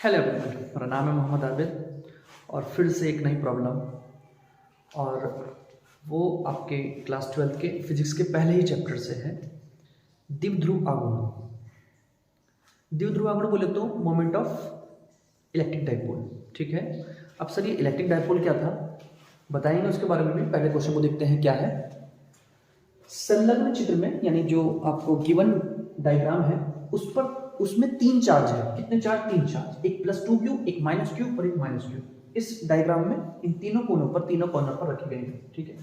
Hello everyone, मेरा नाम है मोहम्मद आबिद और फिर से एक नई प्रॉब्लम। और वो आपके क्लास 12 के फिजिक्स के पहले ही चैप्टर से है। द्विध्रुव आघूर्ण। द्विध्रुव आघूर्ण बोले तो मोमेंट ऑफ इलेक्ट्रिक डाइपोल। ठीक है, अब सर ये इलेक्ट्रिक डाइपोल क्या था बताएंगे, उसके बारे में भी। पहले क्वेश्चन को देखते हैं क्या है। संलग्न चित्र में यानी जो आपको गिवन डायग्राम है उस पर उसमें तीन चार्ज है। कितने चार्ज? तीन चार्ज, एक +2q, एक -q और एक -q। इस डायग्राम में इन तीनों कोनों पर, तीनों कॉर्नर पर रखे गए हैं। ठीक है,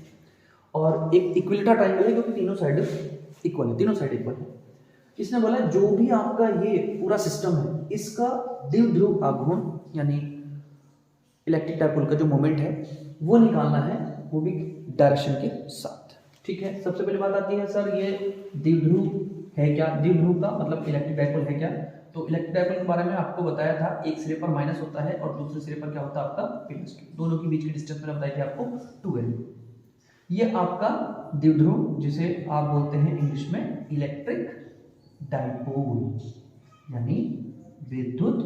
और एक इक्विलेटरल ट्रायंगल है क्योंकि तीनों साइड इक्वल है, तीनों साइड इक्वल है। इसने बोला जो भी आपका ये पूरा सिस्टम है इसका द्विध्रुव आघूर्ण यानी इलेक्ट्रिक डाइपोल का जो मोमेंट है वो निकालना है, वो भी डायरेक्शन के साथ। ठीक है, सबसे पहले बात आती है सर ये द्विध्रुव है क्या? द्विध्रुव का मतलब इलेक्ट्रिक डाइपोल है क्या? तो इलेक्ट्रिक डाइपोल के बारे में आपको बताया था, एक सिरे पर माइनस होता है और दूसरे सिरे पर क्या होता है आपका +q। दोनों के बीच की डिस्टेंस मैंने बताई थी आपको 2l। ये आपका द्विध्रुव जिसे आप बोलते हैं इंग्लिश में इलेक्ट्रिक डाइपोल यानी विद्युत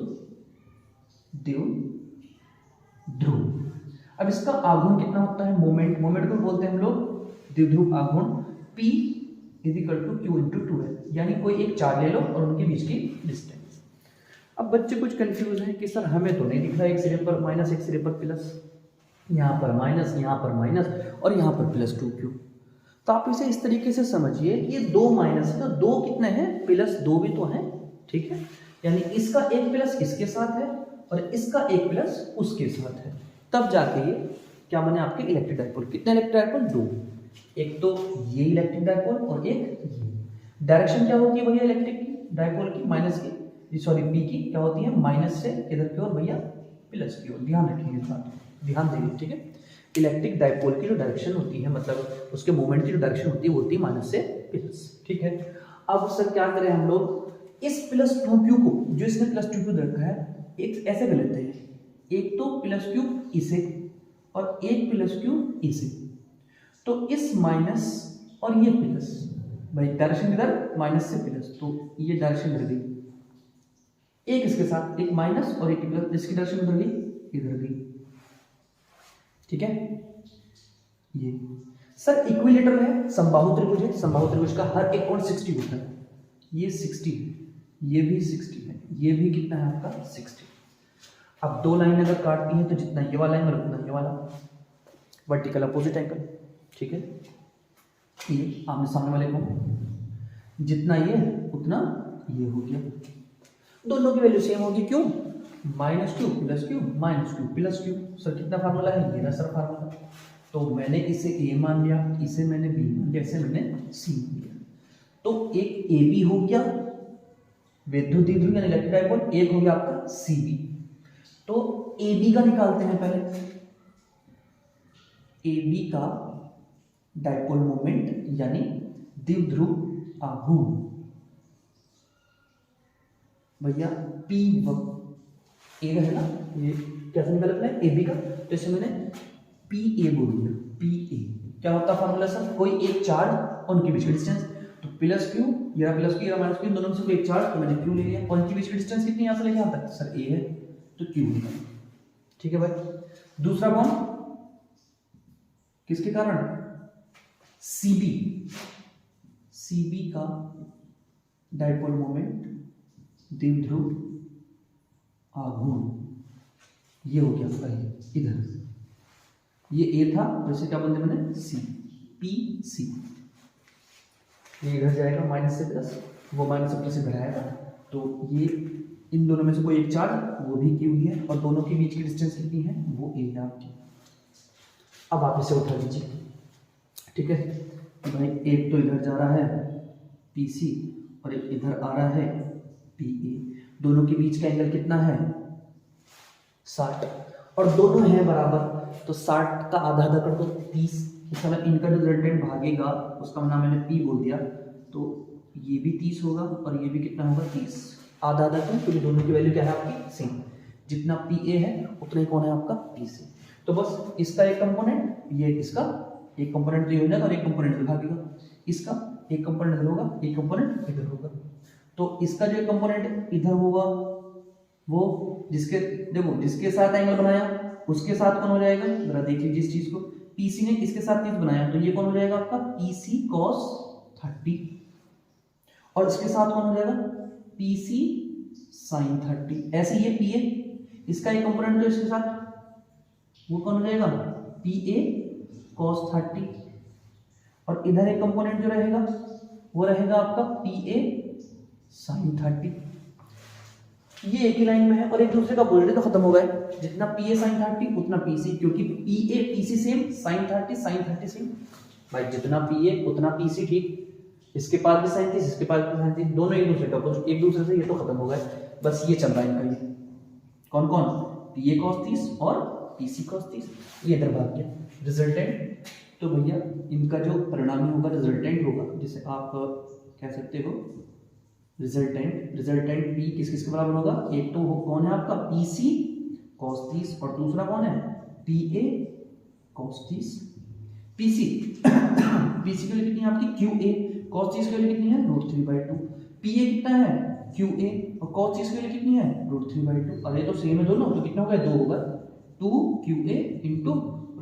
द्विध्रुव। अब इसका आघूर्ण कितना होता है? मोमेंट को बोलते हैं हम लोग द्विध्रुव आघूर्ण P = Q × 2l, यानी कोई एक चार्ज ले लो और उनके बीच की डिस्टेंस। अब बच्चे कुछ कंफ्यूज हैं कि सर हमें तो नहीं दिख रहा, एक सिरे पर माइनस एक सिरे पर प्लस, यहाँ पर माइनस यहाँ पर माइनस और यहाँ पर +2q। तो आप इसे इस तरीके से समझिए, ये दो माइनस है तो दो कितने हैं? +2 भी तो हैं। ठीक है, यानी इसका एक प्लस इसके साथ है और इसका एक प्लस उसके साथ है, तब जाके ये क्या बने आपके इलेक्ट्रिक डाइपोल। कितने इलेक्ट्रिक डाइपोल? दो। एक तो ये इलेक्ट्रिक डाइपोल और एक ये। डायरेक्शन क्या होती है भैया इलेक्ट्रिक की डाइपोल की? माइनस की, सॉरी पी की क्या होती है? माइनस से किधर की ओर भैया? प्लस की ओर। ध्यान रखिए, ध्यान देंगे। ठीक है, इलेक्ट्रिक डाइपोल की जो डायरेक्शन होती है मतलब उसके मूवमेंट की जो डायरेक्शन होती है वो होती है माइनस से प्लस। ठीक है, अब सर क्या करें हम लोग, इस +2q को जो इसने +2q रखा है एक ऐसे कर लेते हैं, एक तो +q इसे और एक +q इसे। तो इस माइनस और ये प्लस, भाई डायरेक्शन इधर माइनस से प्लस, तो ये डायरेक्शन इधर गई, एक इसके साथ एक माइनस और एक प्लस, जिसकी डायरेक्शन इधर गई इधर गई। ठीक है, ये सर इक्विलेटर है, समबाहु त्रिभुज है। समबाहु त्रिभुज का हर एक कोण 60 होता है। ये 60 है, ये भी 60 है, ये भी कितना है आपका 60। अब दो लाइन अगर काटती है तो जितना ये वाला एंगल उतना ये वाला, वर्टिकल अपोजिट एंगल। ठीक है, ये आमने सामने वाले को जितना ये उतना ये हो गया, दोनों की वैल्यू सेम होगी। क्यों? -q + q -q + q। Sir कितना फार्मूला है? ये ना सर फार्मूला। तो मैंने इसे a मान लिया, इसे मैंने b मान लिया, इसे मैंने c मान लिया। तो एक ab हो गया विद्युत द्विध्रुव यानी इलेक्ट्रिक डाइपोल, एक हो गया आपका cb। तो ab का निकालते हैं पहले। ab का डाइपोल मोमेंट यानी द्विध्रुव आघूर्ण भैया P ए है ना, ये कैसे निकाला अपने ए बी का? तो इसे मैंने पी ए बोल दिया। पी ए क्या होता है फार्मूला सर? कोई एक चार्ज और उनके बीच की डिस्टेंस। तो +q, ये +q या -q, दोनों में से कोई एक चार्ज, तो मैंने q ले लिया। और उनके बीच की डिस्टेंस कितनी यहाँ से लेके यहाँ तक? सर a है तो q होगा। ठीक है भाई, दूसरा बॉन्ड किसके कारण? cb का डाइपोल मोमेंट द्विध्रुव आघूर्ण ये हो गया आपका ये इधर, ये a था जैसे क्या बोलते मैंने c, pc। ये इधर जाएगा माइनस से प्लस, वो माइनस से प्लस इधर आएगा। तो ये इन दोनों में से कोई एक चार्ज वो भी q ही है और दोनों के बीच की डिस्टेंस कितनी है? वो a है आपकी। अब आप इसे उठा लीजिए। ठीक है भाई, एक तो इधर जा रहा है pc और एक इधर आ रहा है pa। दोनों के बीच का एंगल कितना है? 60। और दोनों हैं बराबर, तो 60 का आधा आधा कर दो 30। इस समय इनका जो रिजल्टेंट भागेगा उसका नाम मैंने p बोल दिया, तो ये भी 30 होगा और ये भी कितना होगा 30। आधा आधा क्यों? क्योंकि दोनों की वैल्यू क्या है आपकी? सेम। जितना pa है उतना ही कौन है आपका? pc। तो बस इसका एक कंपोनेंट, ये इसका एक कंपोनेंट तो ये हो जाएगा और एक कंपोनेंट इधर भागेगा। इसका एक कंपोनेंट इधर होगा, एक कंपोनेंट इधर होगा। तो इसका जो कंपोनेंट इधर होगा वो जिसके देखो जिसके साथ एंगल बनाया उसके साथ कौन हो जाएगा, जरा देख लीजिए इस चीज को, पीसी ने किसके साथ 30 बनाया तो ये कौन हो जाएगा आपका पीसी cos 30, और इसके साथ कौन हो जाएगा पीसी sin 30। ऐसे ये पीए इसका एक कंपोनेंट जो इसके साथ वो कौन हो जाएगा पीए cos 30, और इधर एक कंपोनेंट जो रहेगा वो रहेगा आपका पीए sin 30। ये एक ही लाइन में है और एक दूसरे का ऑपोजिट तो खत्म हो गया, जितना पीए sin 30 उतना पीसी, क्योंकि पीए पीसी सेम sin 30 सेम, भाई जितना पीए उतना पीसी, ठीक। इसके पास भी sin 30 इसके पास भी sin 30, दोनों एक दूसरे का ऑपोजिट, एक दूसरे से ये तो खत्म हो गए, बस ये चल रहा है इनका, ये कौन कौन पीए cos 30 और पीसी cos 30, ये इधर भाग गया रिजल्टेंट। तो भैया इनका जो परिणामी होगा रिजल्टेंट होगा, जिसे आप कह सकते हो रिजल्टेंट पी किस किस के बराबर होगा, एक तो कौन है आपका पीसी cos 30 और दूसरा कौन है पीए cos 30। पीसी पीसी के लिए कितनी है आपकी QA, cos 30 के लिए कितनी है √3/2, पीए कितना है QA और cos 30 के लिए कितनी है √3/2, अरे तो सेम है दोनों, तो कितना होगा 2 होगा, 2QA इंटू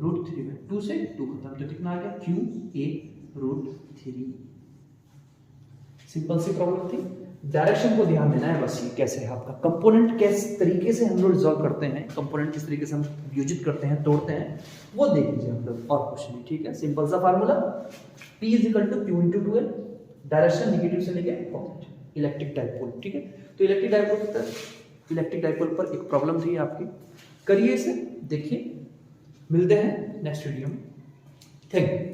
√3/2 से 2 खत्म, तो कितना आ गया QA √3। सिंपल सी प्रॉब्लम थी, डायरेक्शन को ध्यान देना है बस, ये कैसे है आपका कंपोनेंट, किस तरीके से हम लोग रिजॉल्व करते हैं, कंपोनेंट किस तरीके से हम वियोजित करते हैं, तोड़ते हैं, वो देख लीजिए हम लोग, और कुछ नहीं, ठीक है। सिंपल सा formula P = Q × 2L, direction negative से लेके पॉजिटिव, इलेक्ट्रिक डाइपोल, ठीक है। तो इलेक्ट्रिक डाइपोल पर एक प्रॉब्लम थी आपकी, करिए इसे, देखिए, मिलते हैं नेक्स्ट वीडियो में, थैंक यू।